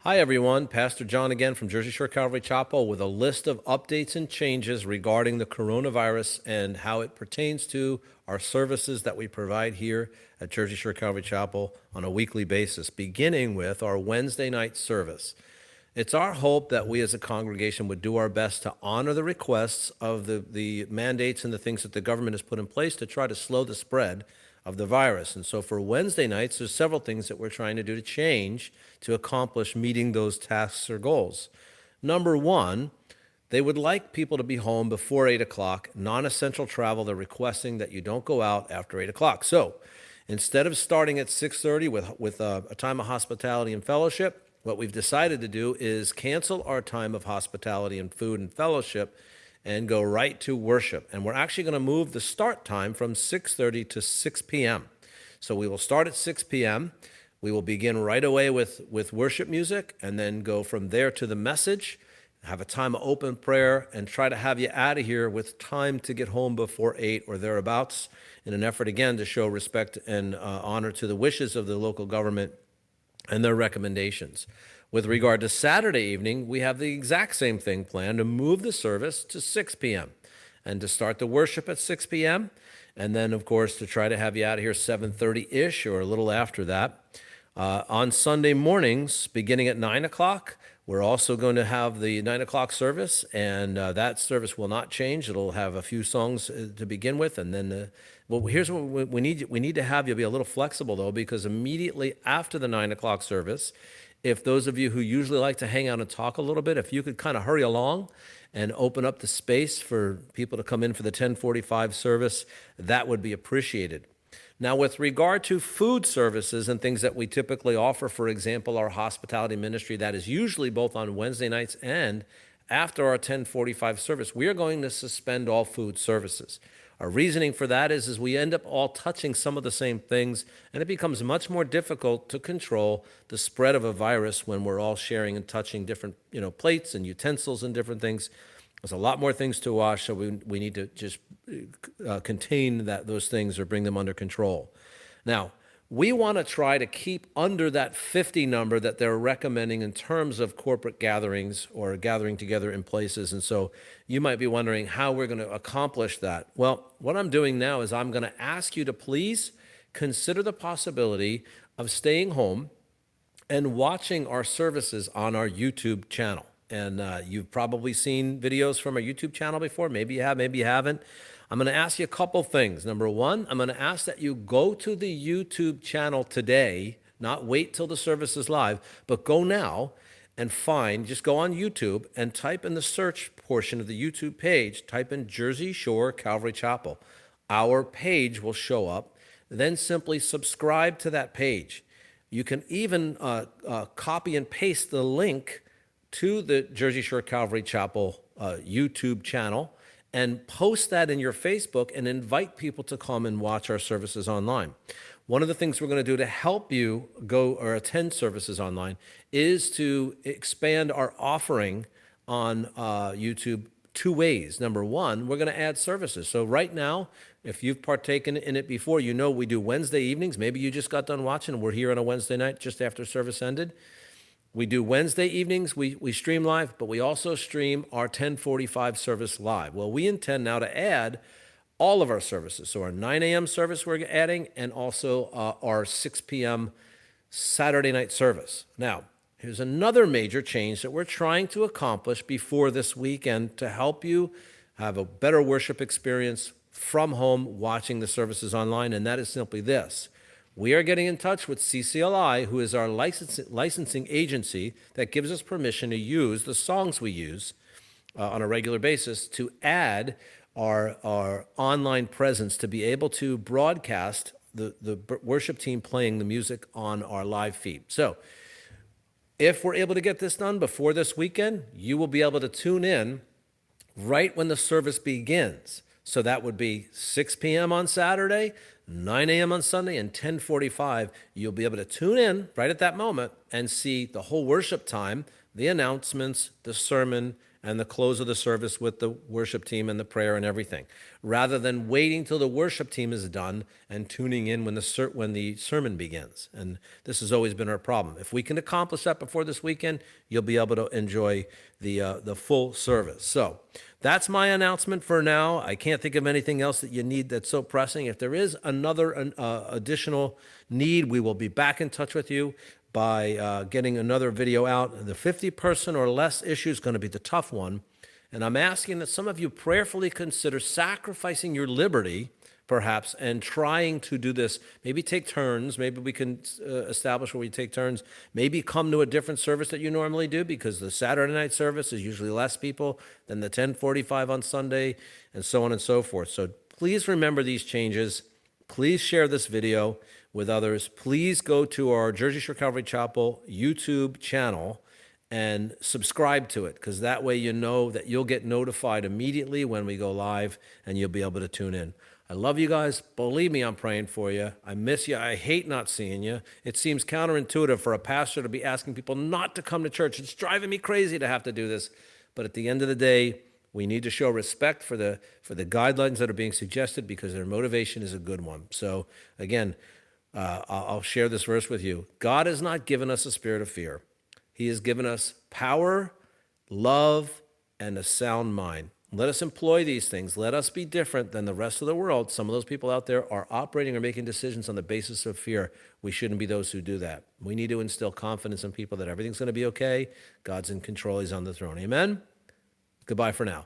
Hi, everyone. Pastor John again from Jersey Shore Calvary Chapel with a list of updates and changes regarding the coronavirus and how it pertains to our services that we provide here at Jersey Shore Calvary Chapel on a weekly basis, beginning with our Wednesday night service. It's our hope that we as a congregation would do our best to honor the requests of the mandates and the things that the government has put in place to try to slow the spread of the virus. And so for Wednesday nights, there's several things that we're trying to do to change to accomplish meeting those tasks or goals. Number one, they would like people to be home before 8 o'clock. Non-essential travel, they're requesting that you don't go out after 8 o'clock. So instead of starting at 6:30 with a time of hospitality and fellowship, what we've decided to do is cancel our time of hospitality and food and fellowship and go right to worship. And we're actually going to move the start time from 6:30 to 6 p.m. So we will start at 6 p.m. We will begin right away with worship music and then go from there to the message, have a time of open prayer, and try to have you out of here with time to get home before 8 or thereabouts in an effort, again, to show respect and honor to the wishes of the local government and their recommendations. With regard to Saturday evening, we have the exact same thing planned to move the service to 6 p.m. and to start the worship at 6 p.m. and then, of course, to try to have you out of here 7:30-ish or a little after that. On Sunday mornings, beginning at 9 o'clock, we're also going to have the 9 o'clock service, and that service will not change. It'll have a few songs to begin with, and then, here's what we need. We need to have you be a little flexible, though, because immediately after the 9 o'clock service, if those of you who usually like to hang out and talk a little bit, if you could kind of hurry along and open up the space for people to come in for the 10:45 service, that would be appreciated. Now, with regard to food services and things that we typically offer, for example, our hospitality ministry, that is usually both on Wednesday nights and after our 10:45 service, we are going to suspend all food services. Our reasoning for that is we end up all touching some of the same things, and it becomes much more difficult to control the spread of a virus when we're all sharing and touching different, plates and utensils and different things. There's a lot more things to wash, so we need to just contain those things or bring them under control. Now, we want to try to keep under that 50 number that they're recommending in terms of corporate gatherings or gathering together in places. And so you might be wondering how we're going to accomplish that. Well, what I'm doing now is I'm going to ask you to please consider the possibility of staying home and watching our services on our YouTube channel. And you've probably seen videos from our YouTube channel before. Maybe you have, maybe you haven't. I'm going to ask you a couple things. Number one, I'm going to ask that you go to the YouTube channel today, not wait till the service is live, but go now and just go on YouTube and type in the search portion of the YouTube page, type in Jersey Shore Calvary Chapel. Our page will show up. Then simply subscribe to that page. You can even copy and paste the link to the Jersey Shore Calvary Chapel YouTube channel and post that in your Facebook and invite people to come and watch our services online. One of the things we're going to do to help you go or attend services online is to expand our offering on YouTube two ways. Number one, we're going to add services. So right now, if you've partaken in it before, we do Wednesday evenings. Maybe you just got done watching. We're here on a Wednesday night just after service ended. We do Wednesday evenings, we stream live, but we also stream our 10:45 service live. Well, we intend now to add all of our services. So our 9 a.m. service we're adding, and also our 6 p.m. Saturday night service. Now, here's another major change that we're trying to accomplish before this weekend to help you have a better worship experience from home watching the services online, and that is simply this. We are getting in touch with CCLI, who is our licensing agency that gives us permission to use the songs we use on a regular basis to add our online presence to be able to broadcast the worship team playing the music on our live feed. So if we're able to get this done before this weekend, you will be able to tune in right when the service begins. So that would be 6 p.m. on Saturday, 9 a.m. on Sunday, and 10:45. You'll be able to tune in right at that moment and see the whole worship time, the announcements, the sermon, and the close of the service with the worship team and the prayer and everything, rather than waiting till the worship team is done and tuning in when the sermon begins. And this has always been our problem. If we can accomplish that before this weekend, you'll be able to enjoy the full service. So that's my announcement for now. I can't think of anything else that you need that's so pressing. If there is another additional need, we will be back in touch with you by getting another video out. The 50-person or less issue is going to be the tough one. And I'm asking that some of you prayerfully consider sacrificing your liberty, perhaps, and trying to do this. Maybe take turns. Maybe we can establish where we take turns. Maybe come to a different service that you normally do, because the Saturday night service is usually less people than the 10:45 on Sunday, and so on and so forth. So please remember these changes. Please share this video with others. Please go to our Jersey Shore Calvary Chapel YouTube channel and subscribe to it, because that way you know that you'll get notified immediately when we go live, and you'll be able to tune in. I love you guys. Believe me, I'm praying for you. I miss you. I hate not seeing you. It seems counterintuitive for a pastor to be asking people not to come to church. It's driving me crazy to have to do this. But at the end of the day, we need to show respect for the guidelines that are being suggested, because their motivation is a good one. So again, I'll share this verse with you. God has not given us a spirit of fear. He has given us power, love, and a sound mind. Let us employ these things. Let us be different than the rest of the world. Some of those people out there are operating or making decisions on the basis of fear. We shouldn't be those who do that. We need to instill confidence in people that everything's going to be okay. God's in control. He's on the throne. Amen? Goodbye for now.